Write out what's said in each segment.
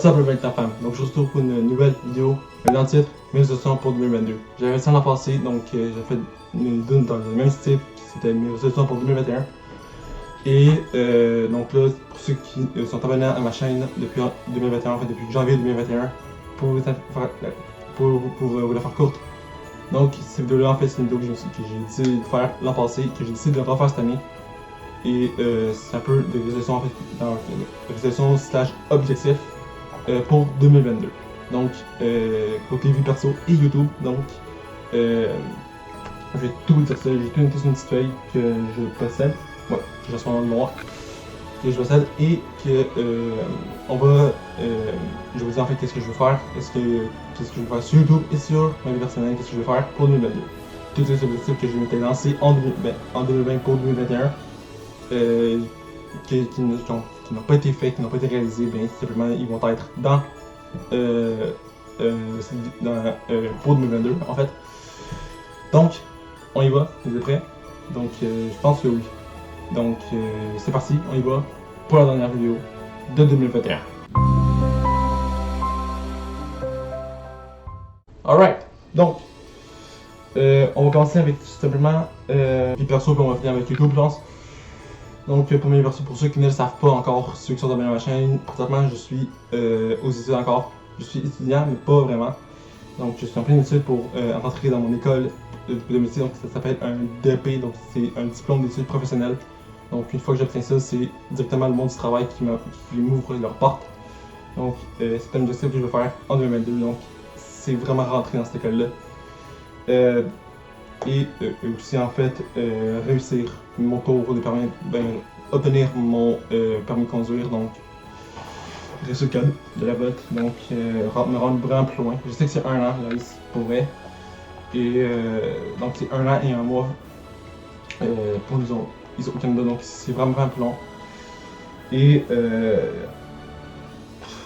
What's up, avec ta femme? Donc, je vous retrouve pour une nouvelle vidéo. Dans le titre, mes résolutions pour 2022. J'avais ça l'an passé, donc j'ai fait une vidéo dans le même style, c'était mes résolutions pour 2021. Et donc là, pour ceux qui sont abonnés à ma chaîne depuis 2021, en fait depuis janvier 2021, pour vous la faire courte. Donc, cette vidéo-là, en fait, c'est une vidéo que j'ai décidé de faire l'an passé, que j'ai décidé de refaire cette année. Et c'est un peu des résolutions, en fait, dans résolutions / objectifs pour 2022. Donc, côté vie perso et YouTube. Donc, je vais tout dire ça. J'ai tout noté sur une petite feuille que je possède. Ouais, que j'ai sur mon noir. Que je possède et que on va. Je vais vous dire en fait qu'est-ce que je veux faire. Qu'est-ce que je veux faire sur YouTube et sur ma vie personnelle. Qu'est-ce que je veux faire pour 2022. Tous les objectifs que je m'étais lancé en 2020 pour 2021. Qui n'ont pas été faits, qui n'ont pas été réalisés, bien simplement ils vont être dans pour 2022 en fait. Donc, on y va, vous êtes prêts? Donc, je pense que oui. Donc, c'est parti, on y va pour la dernière vidéo de 2021. Alright, donc, on va commencer avec tout simplement vie perso, puis on va finir avec YouTube, je pense. Donc, pour mes persos, pour ceux qui ne le savent pas encore, ceux qui sont abonnés à ma chaîne, présentement je suis aux études encore. Je suis étudiant, mais pas vraiment. Donc, je suis en pleine étude pour rentrer dans mon école de métier. Donc, ça s'appelle un DEP, donc c'est un diplôme d'études professionnelles. Donc, une fois que j'obtiens ça, c'est directement le monde du travail qui m'ouvre leurs portes. Donc, c'est un objectif que je veux faire en 2022. Donc, c'est vraiment rentrer dans cette école-là. Et aussi en fait réussir mon tour de permis, obtenir mon permis de conduire, donc réussir le code de la botte, donc me rendre vraiment plus loin. Je sais que c'est 1 an, là, pour vrai. Et donc c'est 1 an et 1 mois pour nous autres, ici au Canada, donc c'est vraiment plus long. Et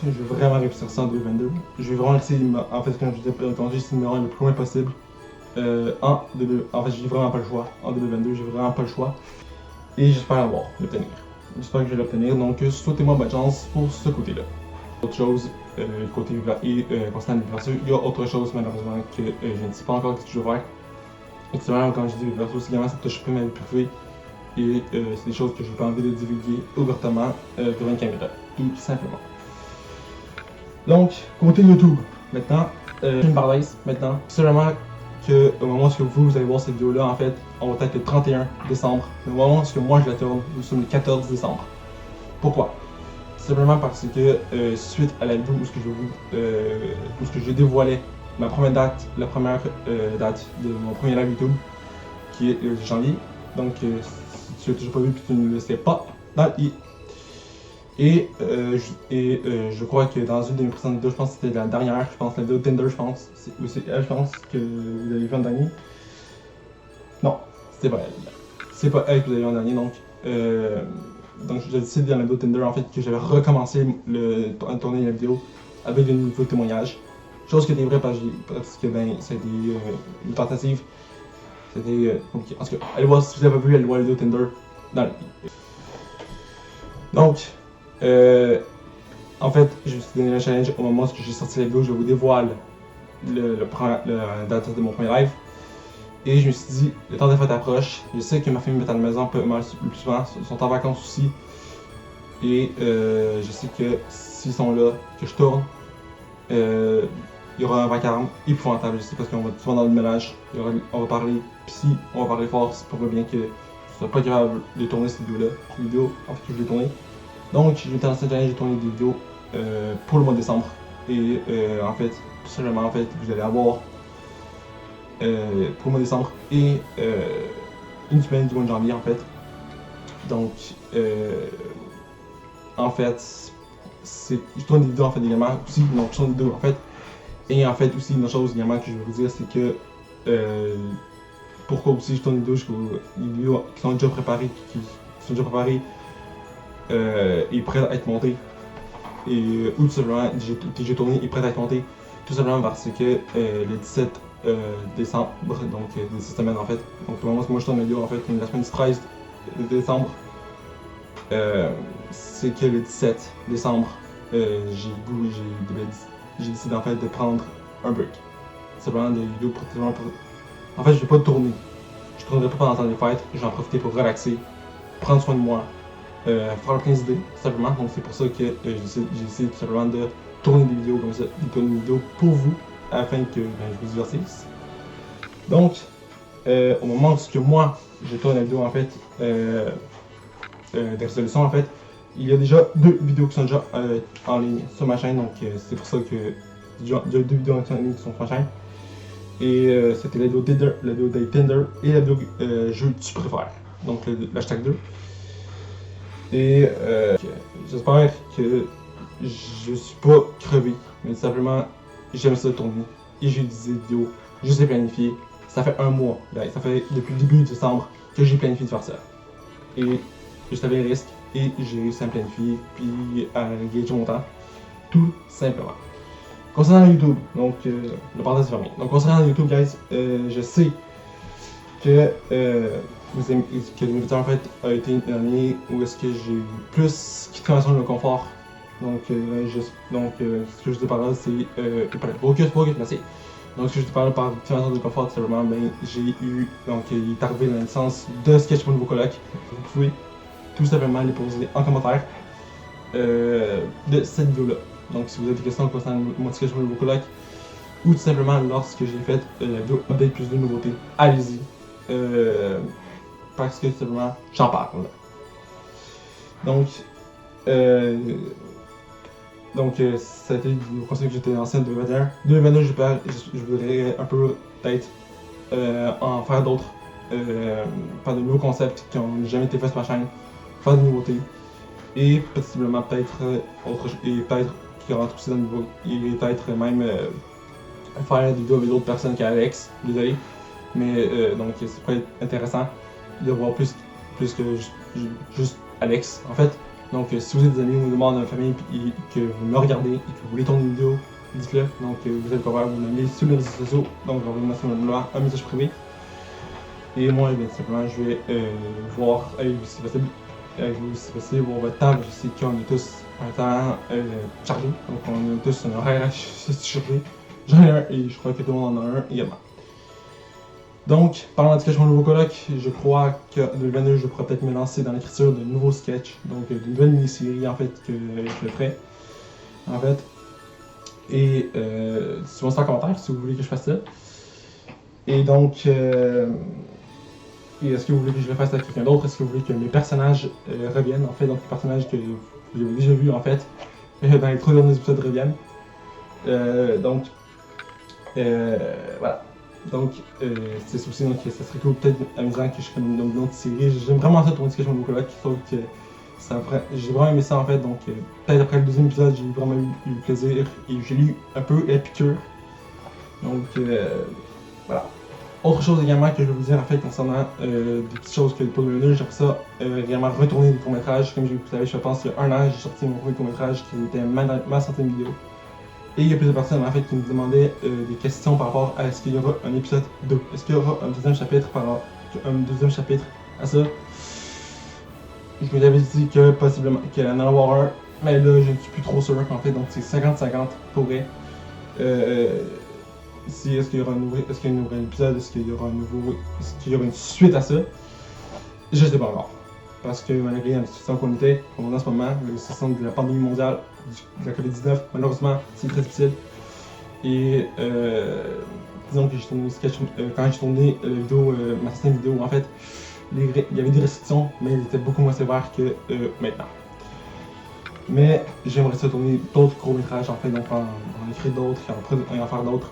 je veux vraiment réussir ça en 2022. Je vais vraiment essayer, en fait, comme je disais, essayer de me rendre le plus loin possible. En fait, j'ai vraiment pas le choix. En 2022, j'ai vraiment pas le choix. Et j'espère l'obtenir. J'espère que je vais l'obtenir. Donc, souhaitez-moi bonne chance pour ce côté-là. Autre chose, côté concernant les versos, il y a autre chose malheureusement que je ne sais pas encore ce que je veux faire. Actuellement, quand je dis les versos, c'est également ça touche pas ma vie privée. Et c'est des choses que je n'ai pas envie de divulguer ouvertement devant une caméra. Tout simplement. Donc, côté YouTube, maintenant, une parenthèse, maintenant, seulement au moment où vous allez voir cette vidéo là, en fait, on va être le 31 décembre. Mais au moment où moi je la tourne, nous sommes le 14 décembre. Pourquoi? Simplement parce que suite à la vidéo où je dévoilais ma première date, la première date de mon premier live YouTube, qui est le janvier. Donc si tu l'as toujours pas vu et que tu ne le sais pas, et je crois que dans une de mes précédentes vidéos, je pense que c'était la dernière, je pense la vidéo Tinder, je pense. C'est elle, je pense, que vous avez vu en dernier. Non, c'était pas elle. C'est pas elle que vous avez vu en dernier, donc j'ai décidé dans la vidéo Tinder, en fait, que j'avais recommencé à tourner la vidéo avec de nouveaux témoignages. Chose qui était vraie parce que c'était une tentative. C'était compliqué. En tout cas, allez voir si vous l'avez vu, allez voir la vidéo Tinder dans la vidéo. Donc, en fait, je me suis donné le challenge au moment où j'ai sorti la vidéo, je vous dévoile la date de mon premier live. Et je me suis dit, le temps des fêtes approche. Je sais que ma famille est à la maison le plus souvent, sont en vacances aussi. Et je sais que s'ils sont là, que je tourne, il y aura un vacarme épouvantable. Je sais parce qu'on va souvent dans le ménage, on va parler psy, on va parler fort, c'est pas bien que ce soit pas grave de tourner cette vidéo-là. Cette vidéo, en fait, que je vais tourner. Donc, je vais dans cette année, j'ai tourné des vidéos pour le mois de décembre. Et en fait, tout simplement, en fait, vous allez avoir pour le mois de décembre et une semaine du mois de janvier, en fait. Donc, en fait, je tourne des vidéos, en fait, également aussi. Donc, je tourne des vidéos, en fait. Et en fait, aussi, une autre chose également que je veux vous dire, c'est que pourquoi aussi je tourne des vidéos qui sont déjà préparées, et prêt à être monté, et ou tout simplement j'ai tourné et prêt à être monté, tout simplement parce que le 17 décembre, donc de cette semaine en fait, donc au moment où moi je tourne la vidéo en fait, la semaine du 13 décembre, c'est que le 17 décembre, j'ai décidé en fait de prendre un break. C'est vraiment des vidéos En fait, je vais pas tourner. Je tournerai pas pendant le temps des fêtes. Je vais en profiter pour relaxer, prendre soin de moi, faire plein d'idées, simplement. Donc c'est pour ça que j'ai essayé tout simplement de tourner des vidéos comme ça, de tourner des vidéos pour vous, afin que je vous divertisse. Donc, au moment où moi, je tourne la vidéo en fait, de résolution en fait, il y a déjà 2 vidéos qui sont déjà en ligne sur ma chaîne, donc c'est pour ça que il y a 2 vidéos en ligne qui sont sur ma chaîne. Et c'était la vidéo Tinder et la vidéo jeu tu préfères, donc l'hashtag 2. Et j'espère que je suis pas crevé, mais simplement j'aime ça tourner et j'ai des vidéos, je sais planifier. Ça fait un mois, ça fait depuis le début de décembre que j'ai planifié de faire ça. Et je savais le risque et j'ai réussi à me planifier puis à engager mon temps, tout simplement. Concernant YouTube, donc le parenthèse est fermé. Donc concernant YouTube, guys, je sais que que le vidéo en fait a été une année où est-ce que j'ai eu plus qui transforme le confort. Donc ce que je te parle là, c'est focus, merci. Donc ce que je te parle par transformation de confort, c'est vraiment j'ai eu donc il est arrivé la licence de sketch pour nouveau coloc. Vous pouvez tout simplement les poser en commentaire de cette vidéo là. Donc si vous avez des questions concernant mon sketch pour nouveau coloc, ou tout simplement lorsque j'ai fait la vidéo update plus de nouveautés, allez-y. Parce que simplement j'en parle. Donc ça a été le conseil que j'étais lancé en 2021. 2022, je voudrais un peu peut-être en faire d'autres, faire de nouveaux concepts qui n'ont jamais été faits sur ma chaîne, faire de nouveautés et possiblement peut-être peut-être qui rentrent aussi dans le niveau et peut-être même faire des vidéos avec d'autres personnes qu'Alex, désolé, mais donc ça pourrait être intéressant de voir plus que juste Alex en fait. Donc si vous êtes des amis ou des membres de la famille et que vous me regardez et que vous voulez tourner une vidéo, dites-le. Donc vous êtes couvert, vous m'aimez sur les réseaux sociaux, donc envoyez-moi un message privé. Et moi, bien simplement, je vais voir avec vous si c'est possible, voir votre temps. Je sais qu'on est tous un temps chargé, donc on a tous un horaire chargé. J'en ai un et je crois que tout le monde en a un également. Donc, parlant d'éducation nouveau coloc, je crois que 2022, je pourrais peut-être me lancer dans l'écriture de nouveaux sketchs, donc de nouvelles mini-séries en fait que je ferai. En fait. Et dites-moi ça en commentaire si vous voulez que je fasse ça. Et donc, et est-ce que vous voulez que je le fasse avec quelqu'un d'autre? Est-ce que vous voulez que mes personnages reviennent? En fait, donc les personnages que vous avez déjà vus en fait dans les 3 derniers épisodes reviennent. Voilà. Donc, c'est aussi, donc ça serait cool, peut-être amusant que je fasse une autre série. J'aime vraiment ça tourner Sketch mon coloc, sauf que j'ai vraiment aimé ça en fait. Donc, peut-être après le 2e épisode, j'ai vraiment eu le plaisir et j'ai lu un peu Epicure. Donc, voilà. Autre chose également que je vais vous dire en fait concernant des petites choses que pour le j'aime ça également retourner des courts-métrages. Comme vous savez, je pense qu'il y a 1 an, j'ai sorti mon premier court-métrage qui était ma 100e vidéo. Et il y a plusieurs personnes en fait qui me demandaient des questions par rapport à est-ce qu'il y aura un épisode 2, est-ce qu'il y aura un deuxième chapitre à ça. Je me l'avais dit que possiblement qu'il allait en avoir un, mais là je ne suis plus trop sûr en fait, donc c'est 50-50 pour vrai. Est-ce qu'il y aura un nouvel épisode, est-ce qu'il y aura une suite à ça, je ne sais pas encore. Parce que malgré la situation qu'on est en ce moment, la situation de la pandémie mondiale, de la COVID-19, malheureusement, c'est très difficile. Et disons que j'ai tourné quand j'ai tourné la vidéo, ma 5e vidéo, en fait, il y avait des restrictions, mais elles étaient beaucoup moins sévères que maintenant. Mais j'aimerais ça tourner d'autres courts-métrages, en fait, donc en écrire d'autres et en faire d'autres.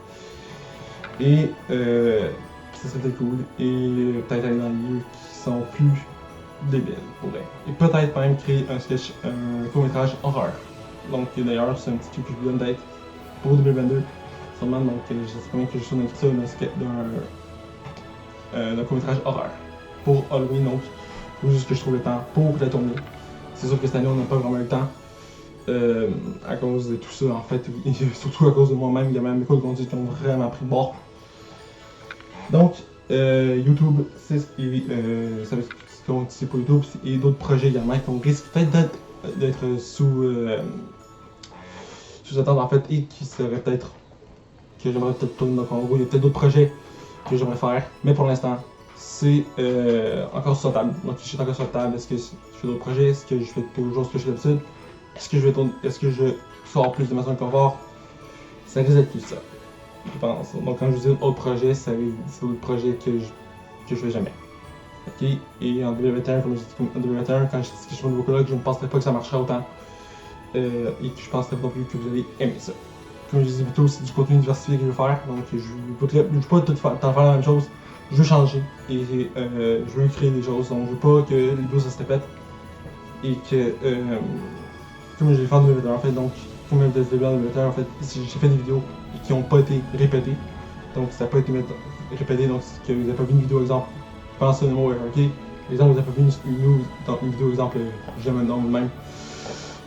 Et ça serait cool. Et peut-être aller dans des lieux qui sont plus débiles pour vrai. Et peut-être même créer un court-métrage horreur. Donc d'ailleurs, c'est un petit truc que je vous donne d'être pour 2022. Sûrement, donc j'espère bien que je suis dans ça d'un court-métrage horreur. Pour Halloween, donc. Faut juste que je trouve le temps pour la tourner. C'est sûr que cette année, on n'a pas vraiment le temps. À cause de tout ça, en fait, et surtout à cause de moi-même, il y a même mes cours de conduite qui ont vraiment pris bord. Donc, YouTube, c'est ce qui c'est pour YouTube et d'autres projets également qui risquent peut-être d'être sous sous-attendre en fait et qui serait peut-être que j'aimerais peut-être tourner. Donc en gros, il y a peut-être d'autres projets que j'aimerais faire, mais pour l'instant, c'est encore sur la table. Donc je suis encore sur la table. Est-ce que je fais d'autres projets? Est-ce que je fais toujours ce que je fais d'habitude? Est-ce que je sors plus de ma zone de confort? Ça risque d'être tout ça, je pense. Donc quand je dis autre projet, c'est d'autres projets que je fais jamais. Ok? Et en 2021, comme je dis en 2021, quand je dis que je fais un nouveau colloque, je ne penserais pas que ça marcherait autant. Et que je penserais non plus que vous allez aimer ça. Comme je disais plutôt, c'est du contenu diversifié que je veux faire. Donc je ne veux pas tout faire la même chose. Je veux changer et je veux créer des choses. Donc je veux pas que les vidéos ça se répète. Et que comme je l'ai fait en 2021 en fait, donc comme je l'ai fait en 2021 en fait, j'ai fait des vidéos qui n'ont pas été répétées. Donc ça n'a pas été répété, donc que vous n'avez pas vu une vidéo exemple, je pense au numéro ok. Exemple, vous n'avez pas vu une vidéo exemple, j'aime un nom même.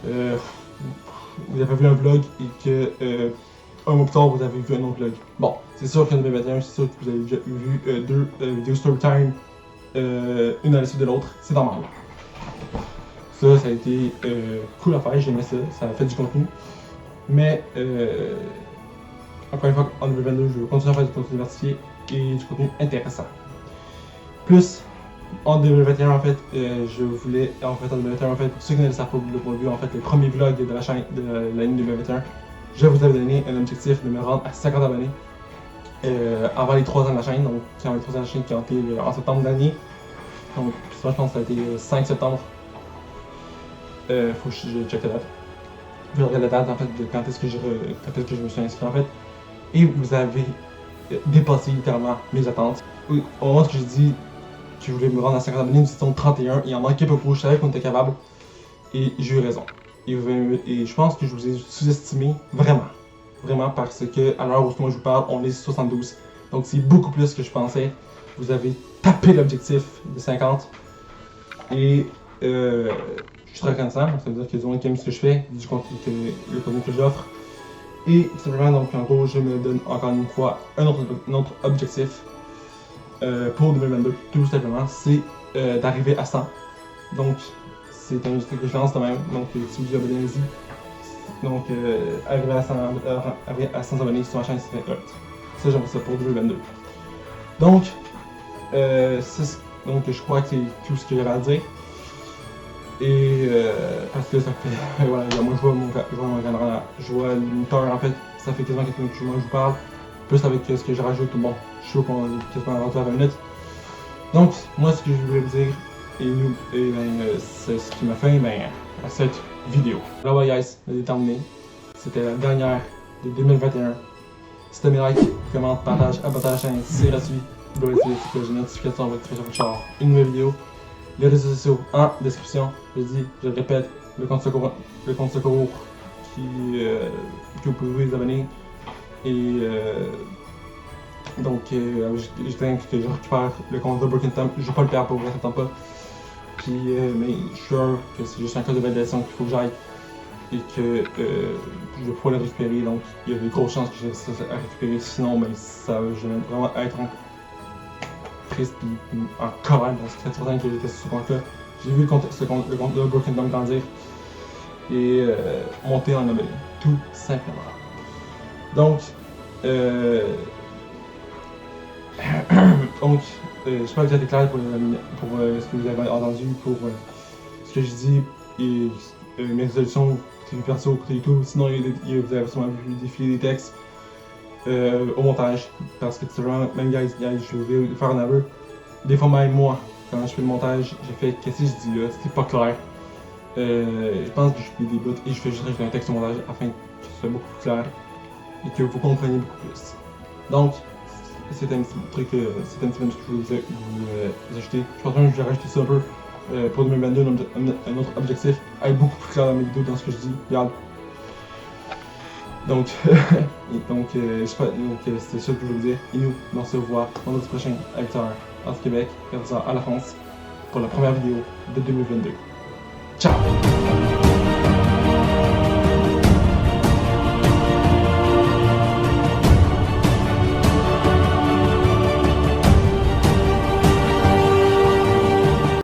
Vous n'avez pas vu un vlog et que un mois plus tard vous avez vu un autre vlog. Bon, c'est sûr qu'en 2021, c'est sûr que vous avez déjà vu deux vidéos storytime, une à la suite de l'autre, c'est normal. Ça a été cool à faire, j'aimais ça, ça a fait du contenu. Mais encore une fois, en 2022, je veux continuer à faire du contenu diversifié et du contenu intéressant. Plus, en 2021, en fait, je voulais, en 2021, en fait, pour ceux qui ne le savent pas, en fait, le premier vlog de la chaîne de l'année 2021, je vous avais donné un objectif de me rendre à 50 abonnés avant les 3 ans de la chaîne, donc avant les 3 ans de la chaîne qui ont été en septembre dernier. Donc, ça, je pense que ça a été 5 septembre. Faut que je check la date. Je regarde la date, en fait, de quand est-ce que je me suis inscrit, en fait. Et vous avez dépassé littéralement mes attentes. Au moment où j'ai dit que je voulais me rendre à 50 abonnés, nous étions 31, il en manquait pas beaucoup, je savais qu'on était capable. Et j'ai eu raison. Et je pense que je vous ai sous-estimé vraiment. Vraiment parce que à l'heure où moi je vous parle, on est 72. Donc c'est beaucoup plus que je pensais. Vous avez tapé l'objectif de 50. Et je suis très reconnaissant. Ça veut dire qu'il y a du monde qui aime ce que je fais, le contenu que j'offre. Et simplement, donc en gros, je me donne encore une fois un autre objectif pour 2022. Tout simplement, c'est d'arriver à 100. Donc, c'est un objectif que je lance de même. Donc, si vous abonnez, allez-y. Donc, arriver à 100 abonnés sur ma chaîne, c'est fait. Ça, j'aimerais ça pour 2022. Donc, donc, je crois que c'est tout ce que j'avais à dire. Et parce que ça fait. Voilà, moi je vois mon caméra, je vois le moniteur en fait, ça fait quasiment 4 minutes que moi je vous parle. Plus avec ce que je rajoute, bon, je suis sûr qu'on est quasiment rendu à 20 minutes. Donc, moi ce que je voulais vous dire, c'est ce qui m'a fait à cette vidéo. Là, ouais, guys, on est terminé. C'était la dernière de 2021. Si t'as mes likes, commente, partage, abonne à la chaîne, c'est gratuit. Vous pouvez activer les notifications pour votre char, une nouvelle vidéo. Les réseaux sociaux en description, je le répète, le compte secours que vous pouvez vous abonner. Et donc, je t'invite que je récupère le compte de Broken Time. Je vais pas le perdre pour vous, ça pas. Puis, mais je suis sûr que c'est juste un cas de validation qu'il faut que j'aille et que je vais pouvoir le récupérer. Donc, il y a de grosses chances que j'ai ça à récupérer. Sinon, je vais vraiment être triste et en colère parce que ça fait 3 ans que j'étais sur ce compte-là. J'ai vu le compte de Broken Time grandir et monter en abonné, tout simplement. Donc, j'espère que j'ai été clair pour ce que vous avez entendu, pour ce que je dis et mes résolutions côté perso, côté YouTube. Sinon, vous avez sûrement vu défiler des textes au montage. Parce que tout simplement, même guys, je vais faire un aveu. Des fois, même moi, quand je fais le montage, j'ai fait qu'est-ce que je dis là, c'était pas clair. Je pense que je fais des bouts et je fais juste rajouter un texte au montage afin que ce soit beaucoup plus clair et que vous compreniez beaucoup plus. Donc, c'est un petit truc, c'est un petit bonus que je voulais vous ajouter. Je pense même que je vais rajouter ça un peu pour 2022, un autre objectif, être beaucoup plus clair dans mes vidéos, dans ce que je dis. Regarde. Donc, j'espère que c'était ça que je voulais dire. Et nous, on se revoit dans notre prochain acteur en Québec, à la France, pour la première vidéo de 2022. Ciao!